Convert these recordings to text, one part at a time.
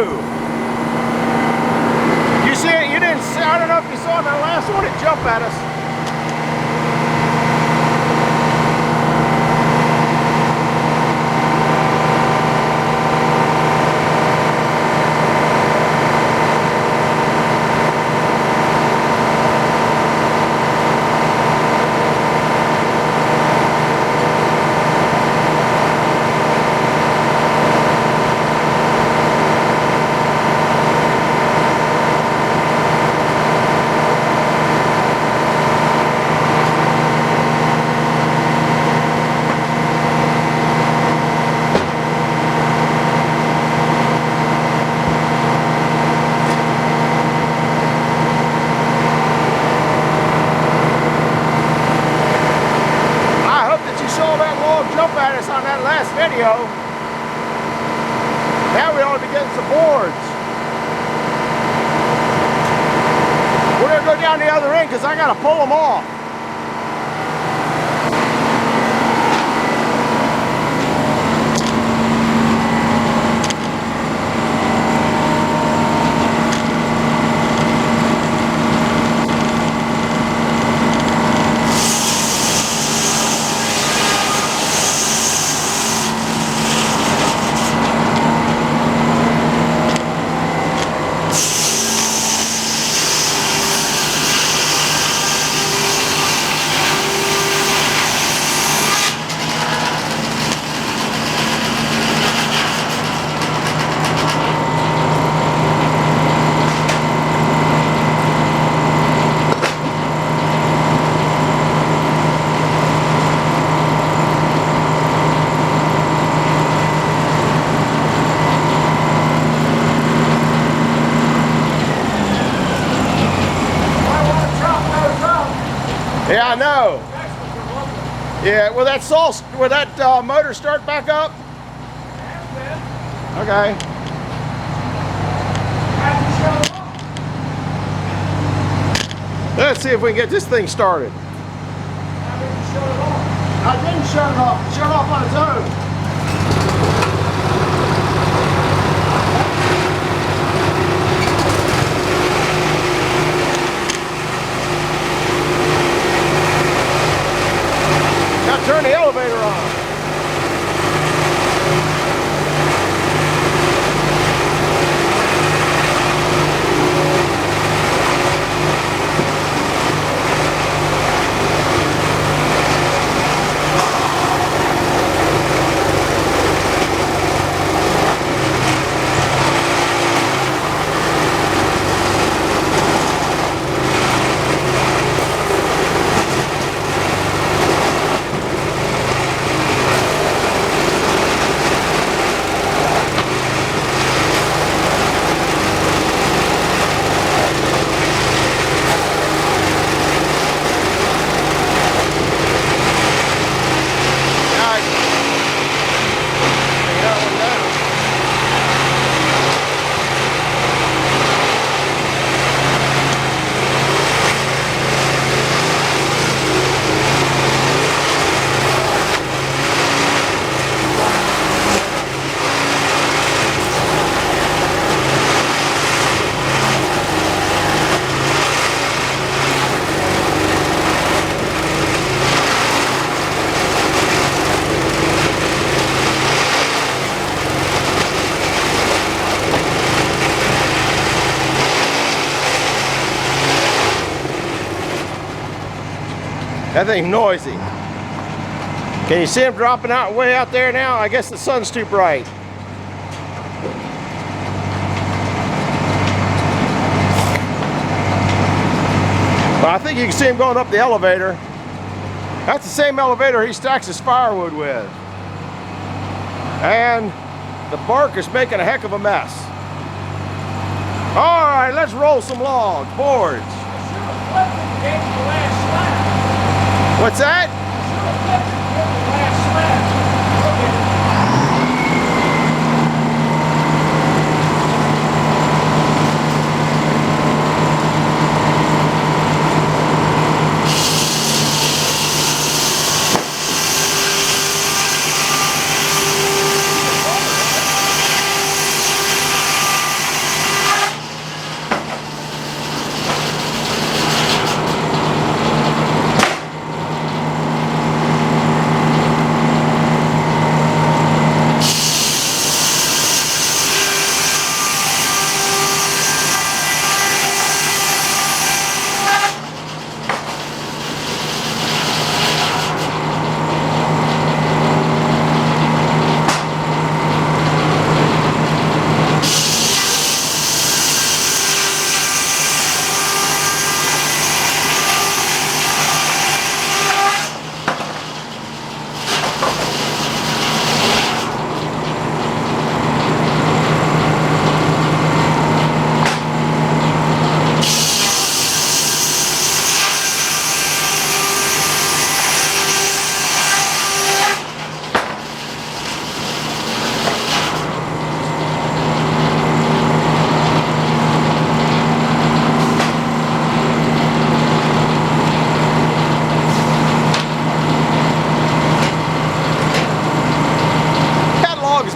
too. You see it? You didn't see, I don't know if you saw that last one, it jumped at us. Jump at us on that last video. Now we ought to be getting some boards. We're going to go down the other end because I got to pull them off. Yeah, I know. Yeah, will that motor start back up? Okay. Let's see if we can get this thing started. I didn't shut it off. It shut off on its own. Turn the elevator on. That thing's noisy. Can you see them dropping out way out there now? I guess the sun's too bright. But I think you can see him going up the elevator. That's the same elevator he stacks his firewood with. And the bark is making a heck of a mess. All right, let's roll some logs, boards. What's that?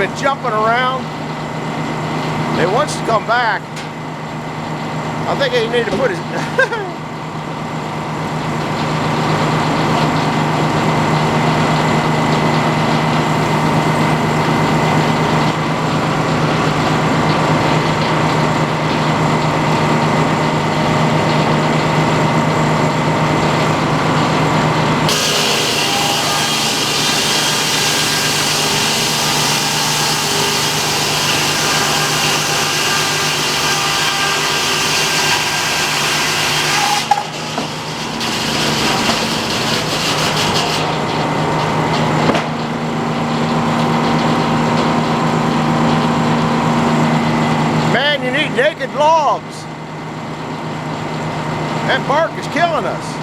been jumping around. He wants to come back. I think he need to put his... naked logs. That bark is killing us.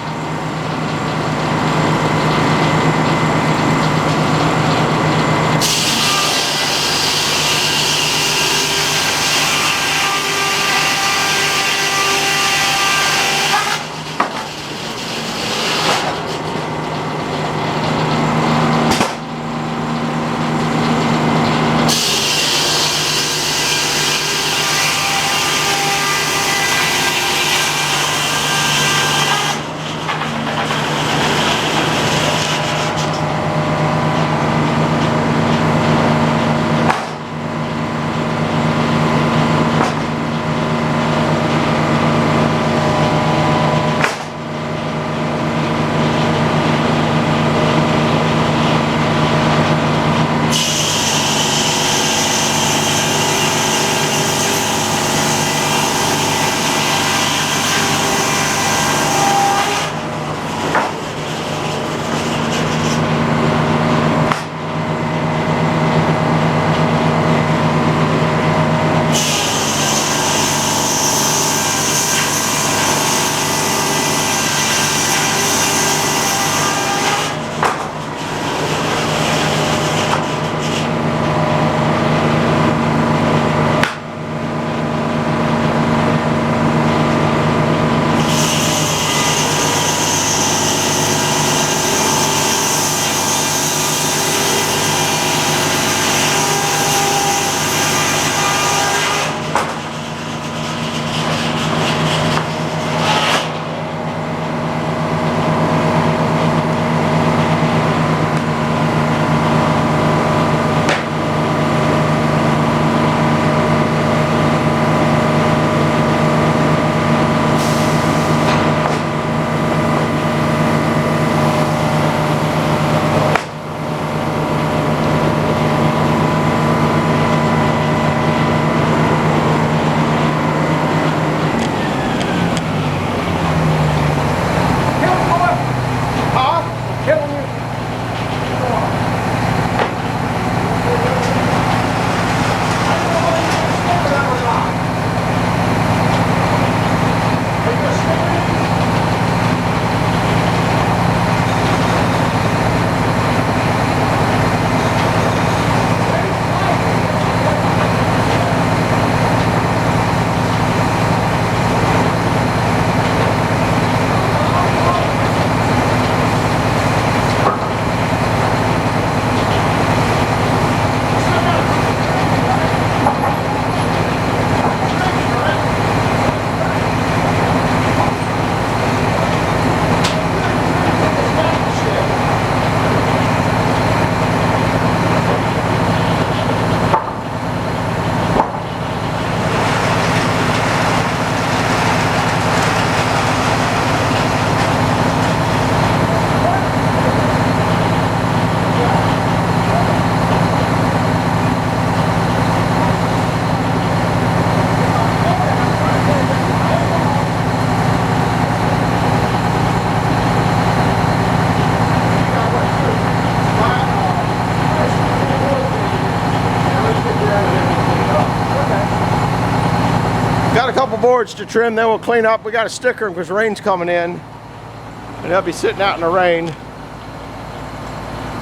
Got a couple boards to trim, then we'll clean up. We got to sticker them because rain's coming in, and they'll be sitting out in the rain. The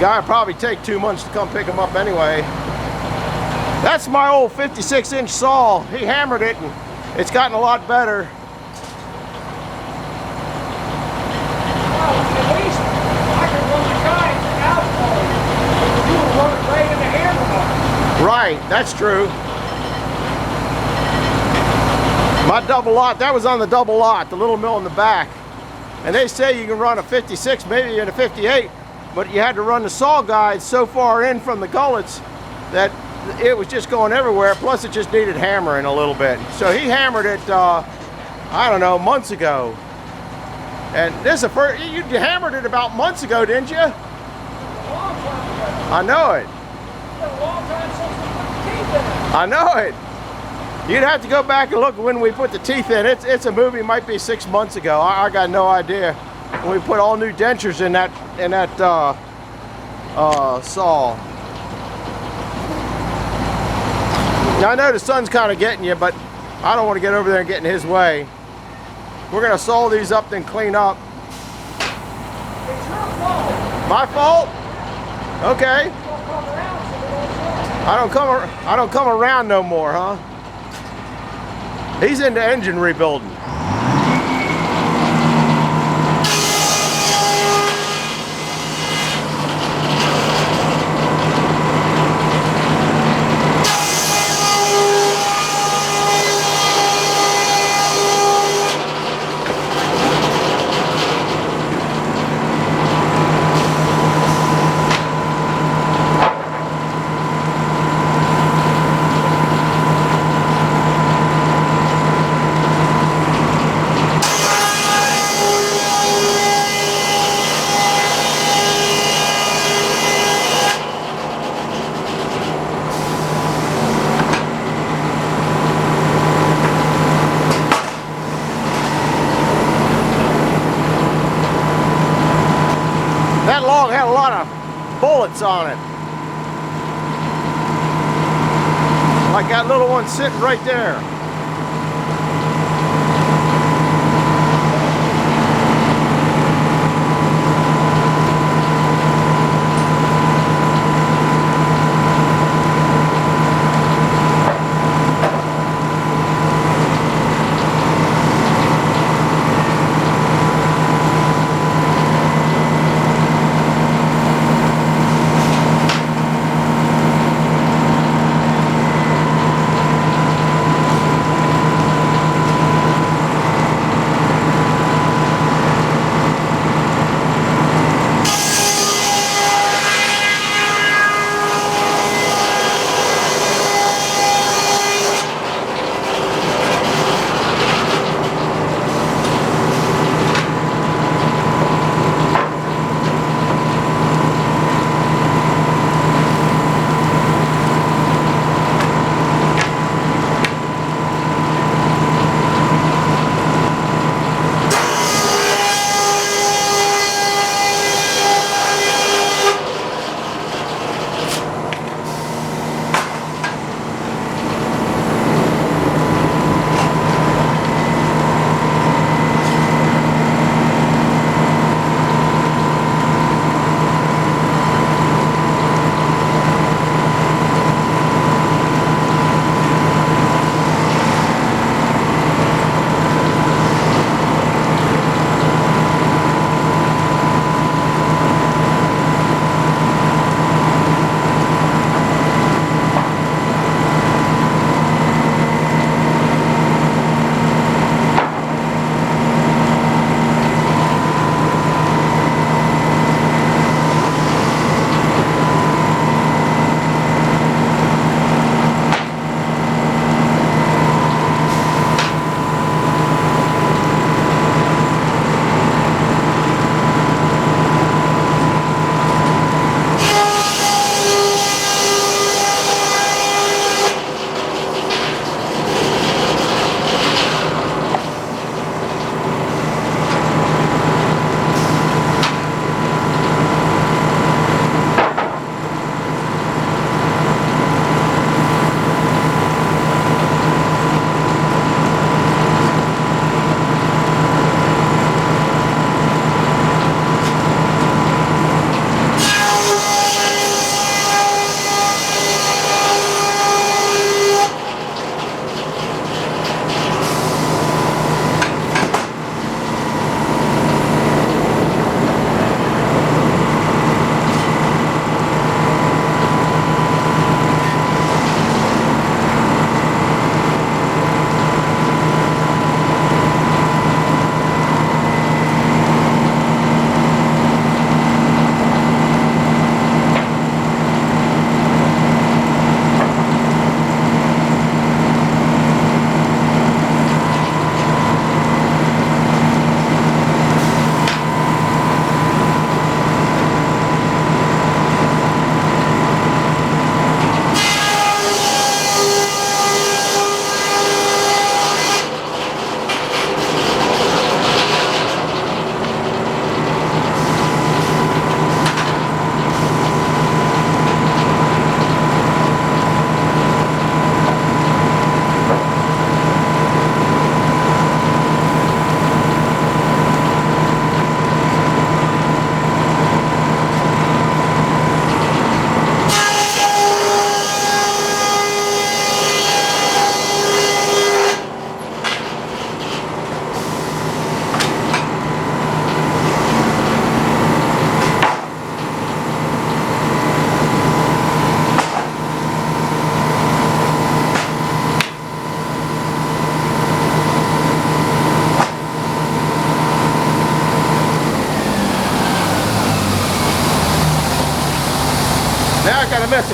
guy will probably take 2 months to come pick them up anyway. That's my old 56-inch saw. He hammered it, and it's gotten a lot better. Well, at least I could run the guy out for you. You would run it right in the hammer bar. Right, that's true. My double lot, that was on the double lot, the little mill in the back. And they say you can run a 56, maybe even a 58, but you had to run the saw guide so far in from the gullets that it was just going everywhere. Plus it just needed hammering a little bit. So he hammered it, I don't know, months ago. And this is the first, you hammered it about months ago, didn't you? A long time ago. I know it. It's been a long time since we put the teeth in it. I know it. You'd have to go back and look when we put the teeth in. It's a movie, might be 6 months ago. I got no idea. When we put all new dentures in that saw. Now I know the sun's kind of getting you, but I don't want to get over there and get in his way. We're gonna saw these up, then clean up. It's your fault. My fault? Okay. Don't come around so we don't sell. I don't come around no more, huh? He's into engine rebuilding. That log had a lot of bullets on it. Like that little one sitting right there.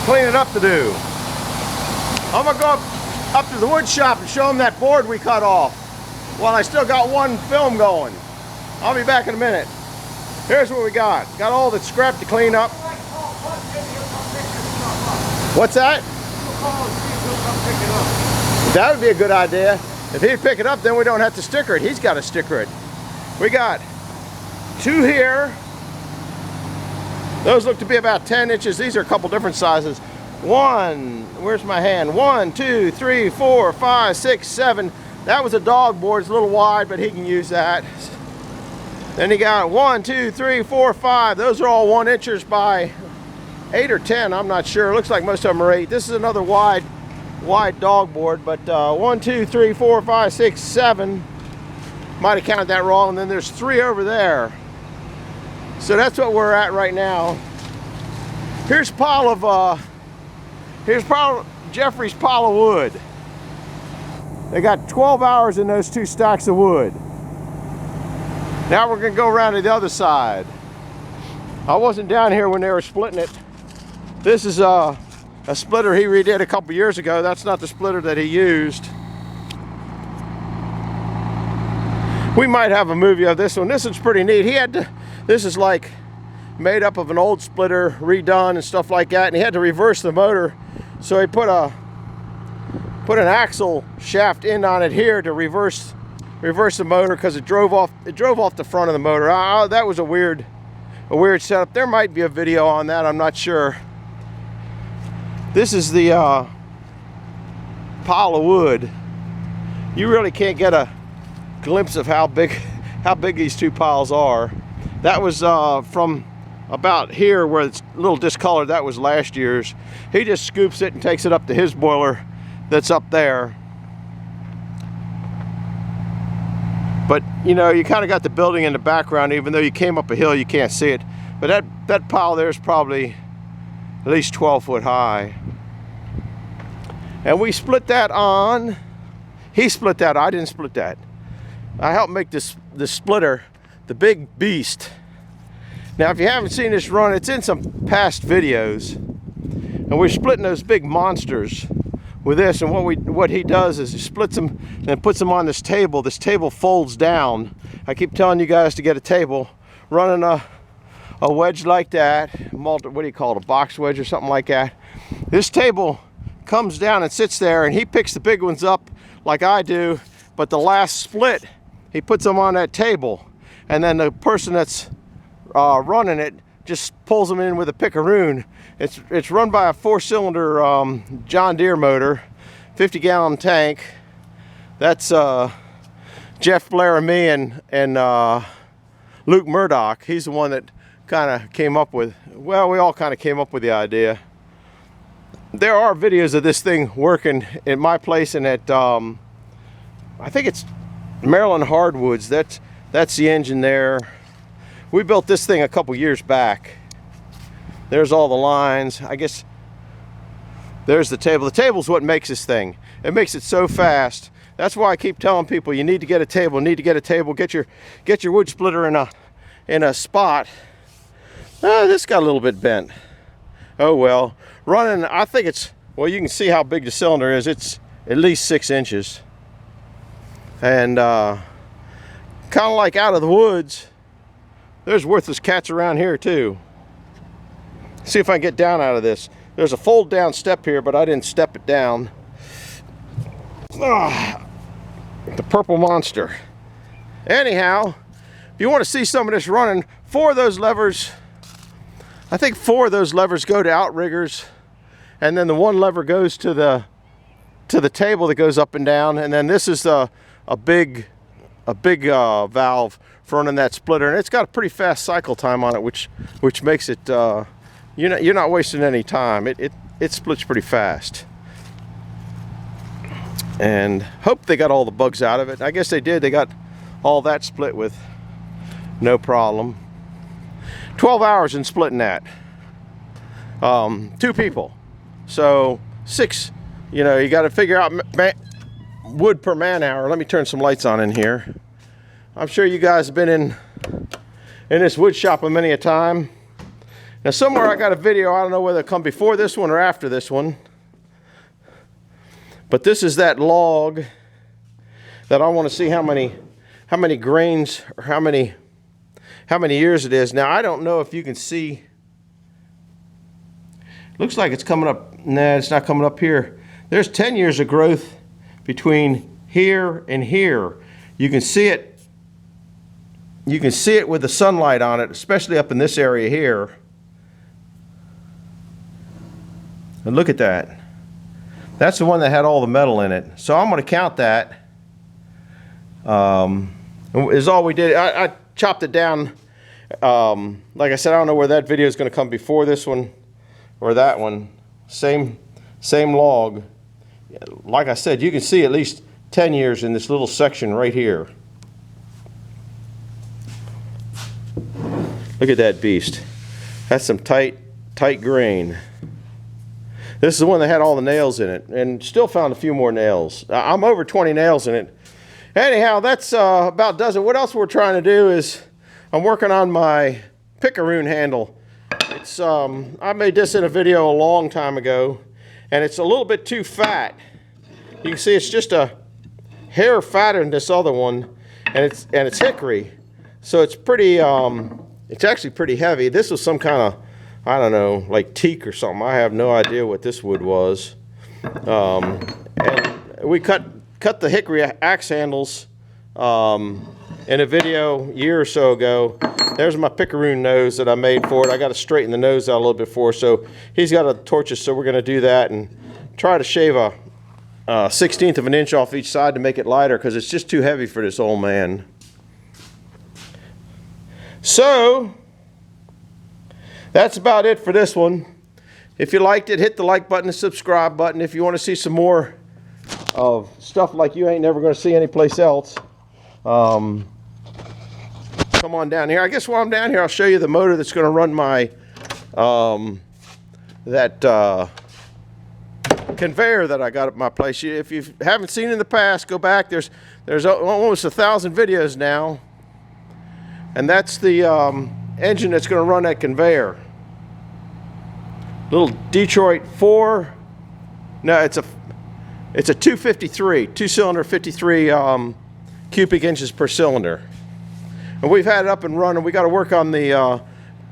clean it up to do. I'm gonna go up to the wood shop and show them that board we cut off while I still got one film going. I'll be back in a minute. Here's what we got. Got all the scrap to clean up. What's that? That would be a good idea. If he'd pick it up, then we don't have to sticker it. He's got to sticker it. We got 2 here. Those look to be about 10 inches. These are a couple different sizes. 1, where's my hand? 1, 2, 3, 4, 5, 6, 7. That was a dog board. It's a little wide, but he can use that. Then you got 1, 2, 3, 4, 5. Those are all 1 inchers by 8 or 10. I'm not sure. It looks like most of them are 8. This is another wide dog board, but 1, 2, 3, 4, 5, 6, 7. Might have counted that wrong. And then there's 3 over there. So that's what we're at right now. Here's Jeffrey's pile of wood. They got 12 hours in those 2 stacks of wood. Now we're gonna go around to the other side. I wasn't down here when they were splitting it. This is a splitter he redid a couple years ago. That's not the splitter that he used. We might have a movie of this one. This one's pretty neat. This is like made up of an old splitter, redone and stuff like that, and he had to reverse the motor. So he put an axle shaft in on it here to reverse the motor because it drove off the front of the motor. That was a weird setup. There might be a video on that, I'm not sure. This is the pile of wood. You really can't get a glimpse of how big these 2 piles are. That was from about here where it's a little discolored. That was last year's. He just scoops it and takes it up to his boiler that's up there. But you know, you kind of got the building in the background. Even though you came up a hill, you can't see it. But that pile there is probably at least 12 foot high. And we split that on. He split that. I didn't split that. I helped make this splitter, the big beast. Now, if you haven't seen this run, it's in some past videos. And we're splitting those big monsters with this. And what he does is he splits them and puts them on this table. This table folds down. I keep telling you guys to get a table. Running a wedge like that, what do you call it, a box wedge or something like that. This table comes down and sits there, and he picks the big ones up like I do, but the last split, he puts them on that table, and then the person that's running it just pulls them in with a pickaroon. It's run by a 4-cylinder John Deere motor, 50-gallon tank. That's Jeff Blair and me and Luke Murdoch. He's the one that kind of came up with, well, we all kind of came up with the idea. There are videos of this thing working at my place and at I think it's Maryland Hardwoods. That's the engine there. We built this thing a couple years back. There's all the lines. I guess there's the table. The table's what makes this thing. It makes it so fast. That's why I keep telling people you need to get a table. Get your wood splitter in a spot. This got a little bit bent. Oh well. Running, I think it's, well, you can see how big the cylinder is. It's at least 6 inches. And kind of like out of the woods, there's worthless cats around here too. See if I can get down out of this. There's a fold down step here, but I didn't step it down. The purple monster. Anyhow, if you want to see some of this running, 4 of those levers, I think 4 of those levers go to outriggers, and then the 1 lever goes to the table that goes up and down, and then this is a big valve for running that splitter, and it's got a pretty fast cycle time on it, which makes it you're not wasting any time. It splits pretty fast, and hope they got all the bugs out of it. I guess they did. They got all that split with no problem. 12 hours in splitting that. 2 people, so 6. You know, you got to figure out wood per man hour. Let me turn some lights on in here. I'm sure you guys have been in this wood shop many a time. Now somewhere I got a video, I don't know whether it come before this one or after this one. But this is that log that I want to see how many grains or how many years it is. Now I don't know if you can see. Looks like it's coming up. Nah, it's not coming up here. There's 10 years of growth between here and here. You can see it. You can see it with the sunlight on it, especially up in this area here. And look at that. That's the one that had all the metal in it. So I'm going to count that. Is all we did. I chopped it down. Like I said, I don't know where that video is going to come before this one or that one. Same log. Like I said, you can see at least 10 years in this little section right here. Look at that beast. That's some tight grain. This is the one that had all the nails in it, and still found a few more nails. I'm over 20 nails in it. Anyhow, that's about does it. What else we're trying to do is I'm working on my pickaroon handle. It's I made this in a video a long time ago, and it's a little bit too fat. You can see it's just a hair fatter than this other one, and it's hickory, so it's pretty. It's actually pretty heavy. This was some kind of, I don't know, like teak or something. I have no idea what this wood was. And we cut the hickory axe handles in a video a year or so ago. There's my pickaroon nose that I made for it. I got to straighten the nose out a little bit for, so he's got a torches, so we're going to do that and try to shave a 1/16 of an inch off each side to make it lighter, because it's just too heavy for this old man. So that's about it for this one. If you liked it, hit the like button, the subscribe button. If you want to see some more of stuff like you ain't never going to see anyplace else, come on down here. I guess while I'm down here, I'll show you the motor that's going to run my conveyor that I got at my place. If you haven't seen it in the past, go back. There's almost 1,000 videos now, and that's the engine that's going to run that conveyor. Little Detroit 4. No, it's a 253, two-cylinder, 53 cubic inches per cylinder. And we've had it up and running. We got to work on the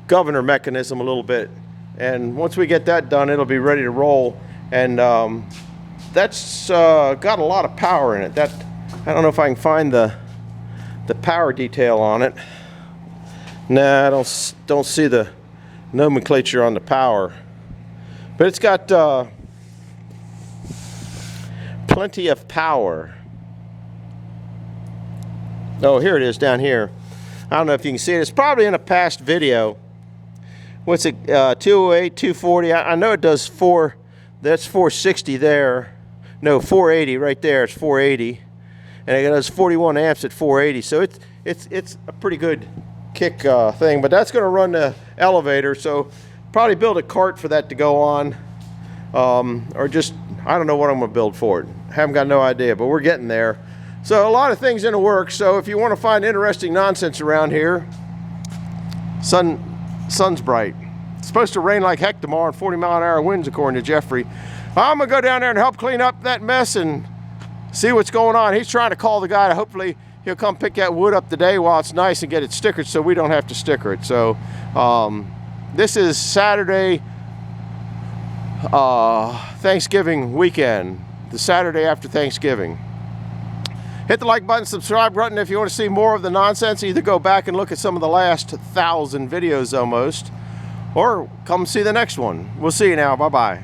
governor mechanism a little bit, and once we get that done, it'll be ready to roll. And that's got a lot of power in it. That, I don't know if I can find the power detail on it. Nah, I don't see the nomenclature on the power, but it's got plenty of power. Oh, here it is down here. I don't know if you can see it. It's probably in a past video. What's it? 208, 240. I know it does 4. That's 460 there. No, 480 right there. It's 480, and it does 41 amps at 480. So it's a pretty good kick thing. But that's going to run the elevator. So probably build a cart for that to go on, or just, I don't know what I'm going to build for it. I haven't got no idea, but we're getting there. So a lot of things in the works. So if you want to find interesting nonsense around here, sun's bright. It's supposed to rain like heck tomorrow and 40-mile-an-hour winds, according to Jeffrey. I'm going to go down there and help clean up that mess and see what's going on. He's trying to call the guy. Hopefully he'll come pick that wood up today while it's nice and get it stickered so we don't have to sticker it. So this is Saturday, Thanksgiving weekend, the Saturday after Thanksgiving. Hit the like button, subscribe button if you want to see more of the nonsense. Either go back and look at some of the last 1,000 videos almost, or come see the next one. We'll see you now. Bye-bye.